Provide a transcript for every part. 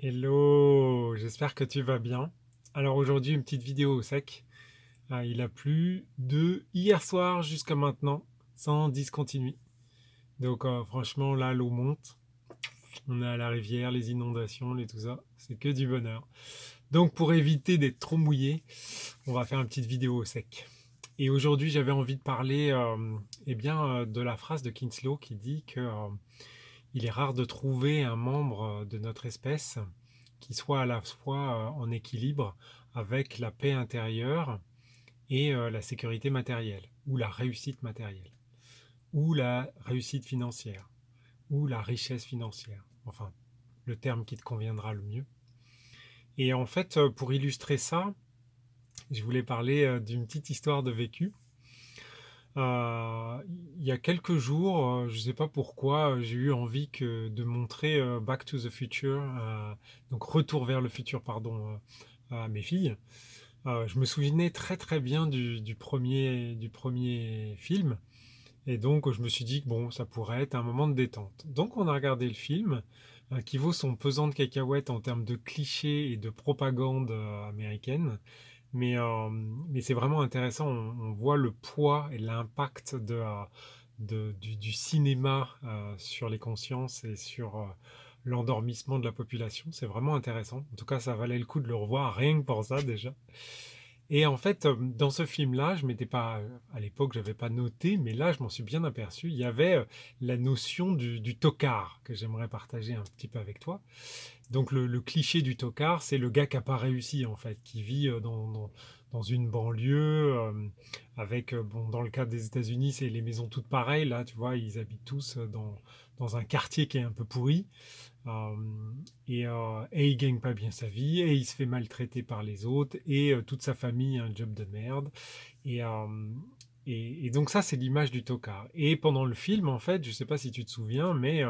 Hello, j'espère que tu vas bien. Alors aujourd'hui, une petite vidéo au sec. Il a plu de hier soir jusqu'à maintenant, sans discontinuer. Donc franchement, là, l'eau monte. On est à la rivière, les inondations, tout ça. C'est que du bonheur. Donc pour éviter d'être trop mouillé, on va faire une petite vidéo au sec. Et aujourd'hui, j'avais envie de parler de la phrase de Kinslow qui dit que il est rare de trouver un membre de notre espèce qui soit à la fois en équilibre avec la paix intérieure et la sécurité matérielle, ou la réussite matérielle, ou la réussite financière, ou la richesse financière. Enfin, le terme qui te conviendra le mieux. Et en fait, pour illustrer ça, je voulais parler d'une petite histoire de vécu. Il y a quelques jours, je ne sais pas pourquoi, j'ai eu envie de montrer Back to the Future, donc Retour vers le futur, pardon, à mes filles. Je me souvenais très très bien du premier film, et donc je me suis dit que bon, ça pourrait être un moment de détente. Donc on a regardé le film, qui vaut son pesant de cacahuètes en termes de clichés et de propagande américaine. Mais c'est vraiment intéressant, on voit le poids et l'impact du cinéma sur les consciences et sur l'endormissement de la population. C'est vraiment intéressant. En tout cas, ça valait le coup de le revoir, rien que pour ça déjà. Et en fait, dans ce film-là, je m'étais pas, à l'époque, j'avais pas noté, mais là, je m'en suis bien aperçu. Il y avait la notion du tocard que j'aimerais partager un petit peu avec toi. Donc le cliché du tocard, c'est le gars qui n'a pas réussi en fait, qui vit dans une banlieue, avec, bon, dans le cas des États-Unis, c'est les maisons toutes pareilles, là, tu vois, ils habitent tous dans un quartier qui est un peu pourri, euh, et il gagne pas bien sa vie, et il se fait maltraiter par les autres, et toute sa famille a un job de merde, et, euh, et donc ça, c'est l'image du tocard. Et pendant le film, en fait, je sais pas si tu te souviens, mais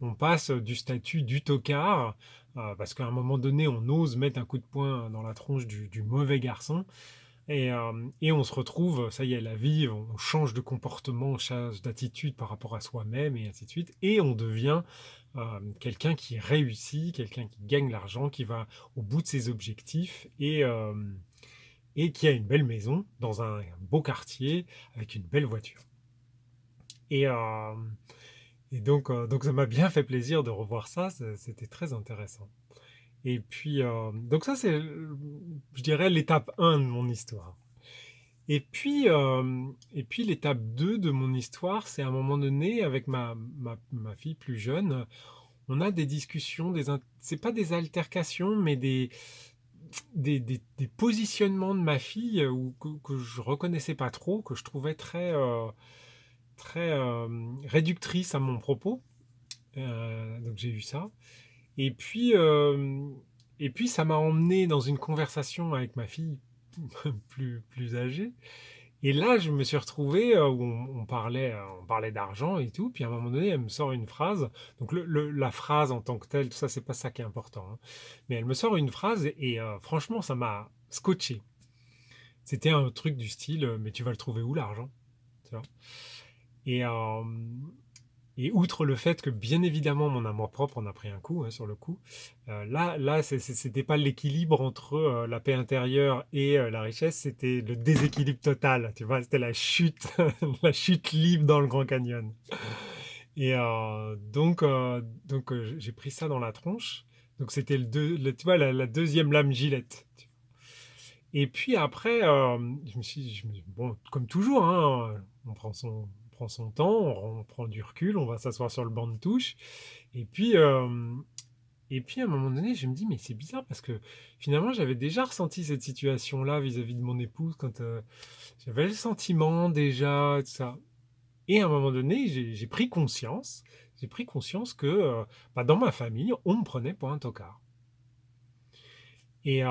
on passe du statut du tocard, parce qu'à un moment donné, on ose mettre un coup de poing dans la tronche du mauvais garçon, et on se retrouve, ça y est, la vie, on change de comportement, on change d'attitude par rapport à soi-même, et ainsi de suite, et on devient quelqu'un qui réussit, quelqu'un qui gagne l'argent, qui va au bout de ses objectifs, et qui a une belle maison dans un beau quartier avec une belle voiture. Et, euh, donc ça m'a bien fait plaisir de revoir ça, c'était très intéressant. Et puis, donc ça c'est, je dirais, l'étape 1 de mon histoire. Et puis l'étape 2 de mon histoire, c'est à un moment donné, avec ma fille plus jeune, on a des discussions, c'est pas des altercations, mais des positionnements de ma fille que je reconnaissais pas trop, que je trouvais très réductrices à mon propos. Donc j'ai eu ça. Et puis, euh, et puis ça m'a emmené dans une conversation avec ma fille plus âgée. Et là, je me suis retrouvé où on parlait d'argent et tout. Puis à un moment donné, elle me sort une phrase. Donc la phrase en tant que telle, tout ça, c'est pas ça qui est important, hein. Mais elle me sort une phrase et franchement, ça m'a scotché. C'était un truc du style, mais tu vas le trouver où l'argent? Tu vois. Et, euh, Et outre le fait que, bien évidemment, mon amour-propre en a pris un coup, hein, sur le coup, là, c'était pas l'équilibre entre la paix intérieure et la richesse, c'était le déséquilibre total, tu vois, c'était la chute, la chute libre dans le Grand Canyon. Et j'ai pris ça dans la tronche. Donc c'était tu vois, la deuxième lame Gillette. Et puis après, bon, comme toujours, hein, on prend son temps, on prend du recul, on va s'asseoir sur le banc de touche. Et puis, euh, et puis à un moment donné, je me dis, mais c'est bizarre parce que finalement, j'avais déjà ressenti cette situation-là vis-à-vis de mon épouse quand j'avais le sentiment déjà, tout ça. Et à un moment donné, j'ai pris conscience que bah, dans ma famille, on me prenait pour un tocard. Et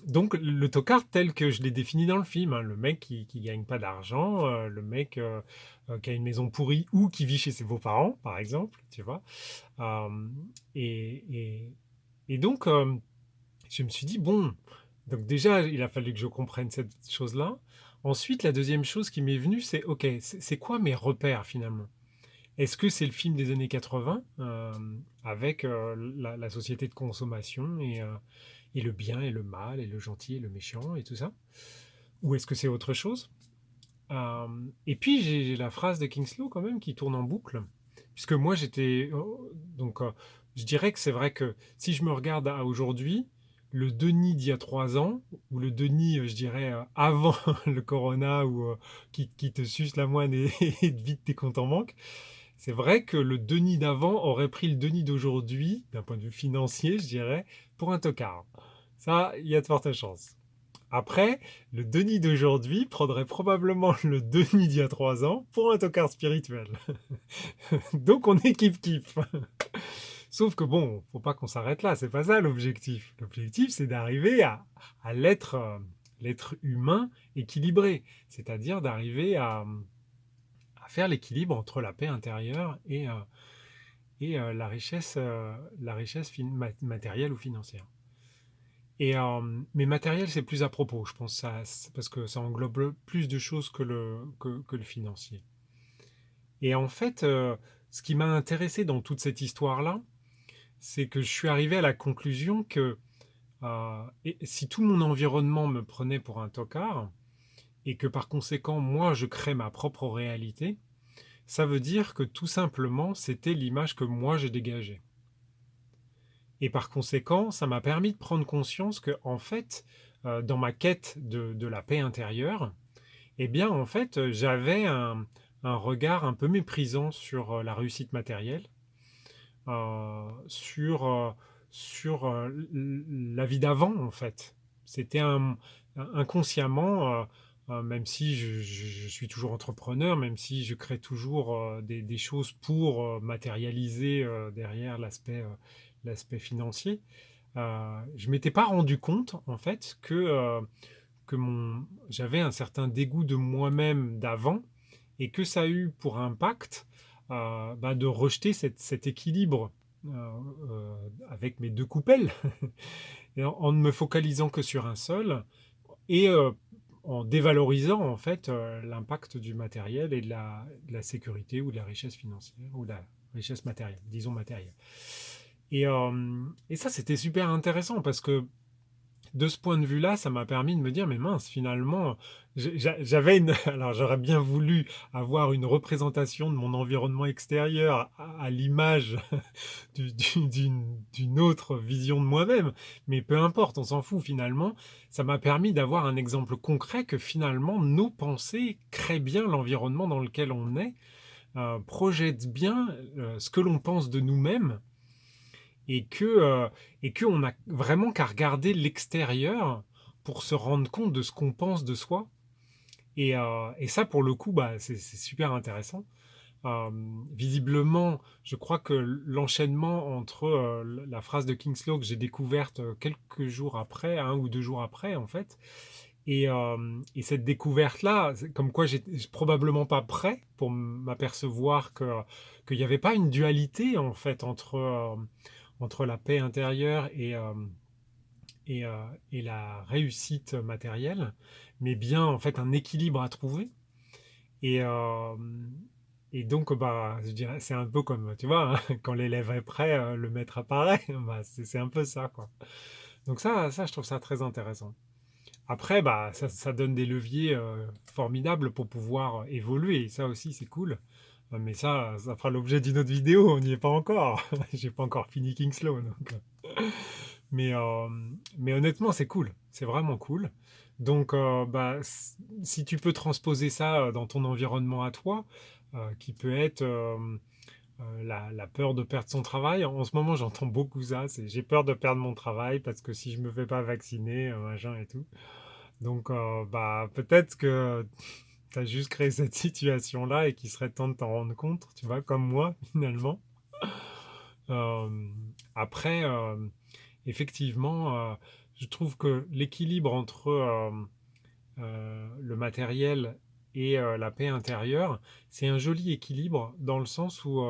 donc le tocard tel que je l'ai défini dans le film, hein, le mec qui gagne pas d'argent, le mec qui a une maison pourrie ou qui vit chez ses beaux-parents, par exemple, tu vois. Euh, et, et, et donc je me suis dit, bon, donc déjà il a fallu que je comprenne cette chose-là. Ensuite, la deuxième chose qui m'est venue, c'est, ok, c'est quoi mes repères finalement? Est-ce que c'est le film des années 80 avec la société de consommation et le bien et le mal et le gentil et le méchant et tout ça? Ou est-ce que c'est autre chose? Et puis j'ai la phrase de Kingslow quand même qui tourne en boucle, puisque moi j'étais donc je dirais que c'est vrai que si je me regarde à aujourd'hui, le Denis d'il y a 3 ans, ou le Denis, je dirais, avant le corona, ou qui te suce la moine et te vide tes comptes en banque, c'est vrai que le Denis d'avant aurait pris le Denis d'aujourd'hui, d'un point de vue financier, je dirais, pour un tocard. Ça, il y a de fortes chances. Après, le Denis d'aujourd'hui prendrait probablement le Denis d'il y a 3 ans pour un tocard spirituel. Donc on est kiff-kiff. Sauf que bon, faut pas qu'on s'arrête là, c'est pas ça l'objectif. L'objectif, c'est d'arriver à l'être humain équilibré, c'est-à-dire d'arriver à faire l'équilibre entre la paix intérieure et la richesse matérielle ou financière. Mais matériel, c'est plus à propos, je pense, parce que ça englobe plus de choses que le financier. Et en fait, ce qui m'a intéressé dans toute cette histoire-là, c'est que je suis arrivé à la conclusion que si tout mon environnement me prenait pour un tocard, et que par conséquent, moi, je crée ma propre réalité, ça veut dire que tout simplement, c'était l'image que moi, j'ai dégagée. Et par conséquent, ça m'a permis de prendre conscience que, en fait, dans ma quête de la paix intérieure, eh bien, en fait, j'avais un regard un peu méprisant sur la réussite matérielle, sur la vie d'avant, en fait. C'était inconsciemment, même si je suis toujours entrepreneur, même si je crée toujours des choses pour matérialiser derrière l'aspect financier, je m'étais pas rendu compte, en fait, que j'avais un certain dégoût de moi-même d'avant et que ça a eu pour impact de rejeter cet équilibre avec mes deux coupelles et en ne me focalisant que sur un seul et en dévalorisant en fait l'impact du matériel et de la sécurité ou de la richesse financière ou de la richesse matérielle, disons matérielle. Et ça, c'était super intéressant parce que de ce point de vue-là, ça m'a permis de me dire, mais mince, finalement, j'avais alors j'aurais bien voulu avoir une représentation de mon environnement extérieur à l'image d'une autre vision de moi-même, mais peu importe, on s'en fout finalement. Ça m'a permis d'avoir un exemple concret que finalement, nos pensées créent bien l'environnement dans lequel on est, projettent bien ce que l'on pense de nous-mêmes et que on a vraiment qu'à regarder l'extérieur pour se rendre compte de ce qu'on pense de soi. Et ça, pour le coup, c'est super intéressant. Euh, Visiblement, je crois que l'enchaînement entre la phrase de Kingslow que j'ai découverte quelques jours après, 1 ou 2 jours après, en fait, et cette découverte-là, comme quoi j'étais probablement pas prêt pour m'apercevoir qu'il n'y avait pas une dualité, en fait, entre la paix intérieure et la réussite matérielle, mais bien en fait un équilibre à trouver. Et, euh, et donc, je dirais, c'est un peu comme, tu vois, hein, quand l'élève est prêt, le maître apparaît. C'est un peu ça, quoi. Donc ça, je trouve ça très intéressant. Après, ça donne des leviers formidables pour pouvoir évoluer. Et ça aussi, c'est cool. Mais ça fera l'objet d'une autre vidéo. On n'y est pas encore. J'ai pas encore fini Kingslow. Mais, euh, mais honnêtement, c'est cool. C'est vraiment cool. Donc, si tu peux transposer ça dans ton environnement à toi, qui peut être la peur de perdre son travail. En ce moment, j'entends beaucoup ça. J'ai peur de perdre mon travail parce que si je me fais pas vacciner, machin et tout. Donc, peut-être que tu as juste créé cette situation-là et qu'il serait temps de t'en rendre compte, tu vois, comme moi, finalement. Euh, Après, effectivement, je trouve que l'équilibre entre le matériel et la paix intérieure, c'est un joli équilibre dans le sens où,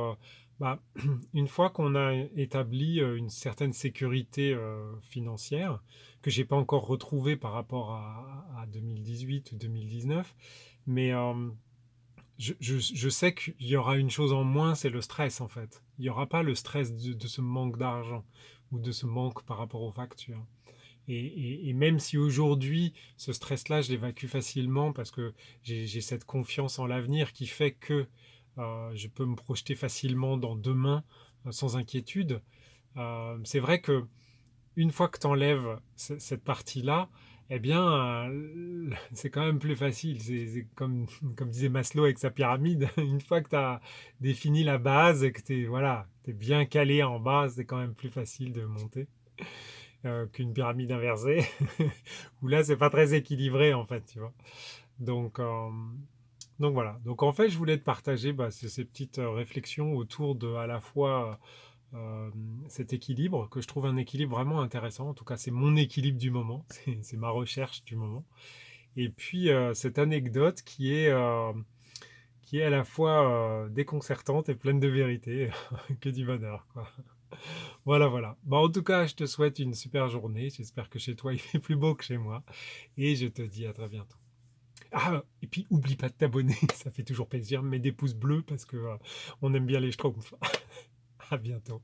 une fois qu'on a établi une certaine sécurité financière, que j'ai pas encore retrouvée par rapport à 2018 ou 2019, mais je sais qu'il y aura une chose en moins, c'est le stress en fait. Il n'y aura pas le stress de ce manque d'argent ou de ce manque par rapport aux factures. Et même si aujourd'hui, ce stress-là, je l'évacue facilement parce que j'ai cette confiance en l'avenir qui fait que je peux me projeter facilement dans demain sans inquiétude. C'est vrai que une fois que tu enlèves cette partie-là, eh bien, c'est quand même plus facile. C'est comme disait Maslow avec sa pyramide, une fois que tu as défini la base et que tu es, voilà, t'es bien calé en bas, c'est quand même plus facile de monter qu'une pyramide inversée, où là, c'est pas très équilibré, en fait, tu vois. Donc, euh, donc voilà. Donc en fait, je voulais te partager ces petites réflexions autour de à la fois euh, cet équilibre, que je trouve un équilibre vraiment intéressant. En tout cas, c'est mon équilibre du moment, c'est ma recherche du moment. Et puis cette anecdote qui est à la fois déconcertante et pleine de vérité, que du bonheur, quoi. Voilà, voilà. Bon, en tout cas, je te souhaite une super journée. J'espère que chez toi, il fait plus beau que chez moi. Et je te dis à très bientôt. Ah, et puis oublie pas de t'abonner, ça fait toujours plaisir. Mets des pouces bleus parce que on aime bien les schtroumpfs. À bientôt.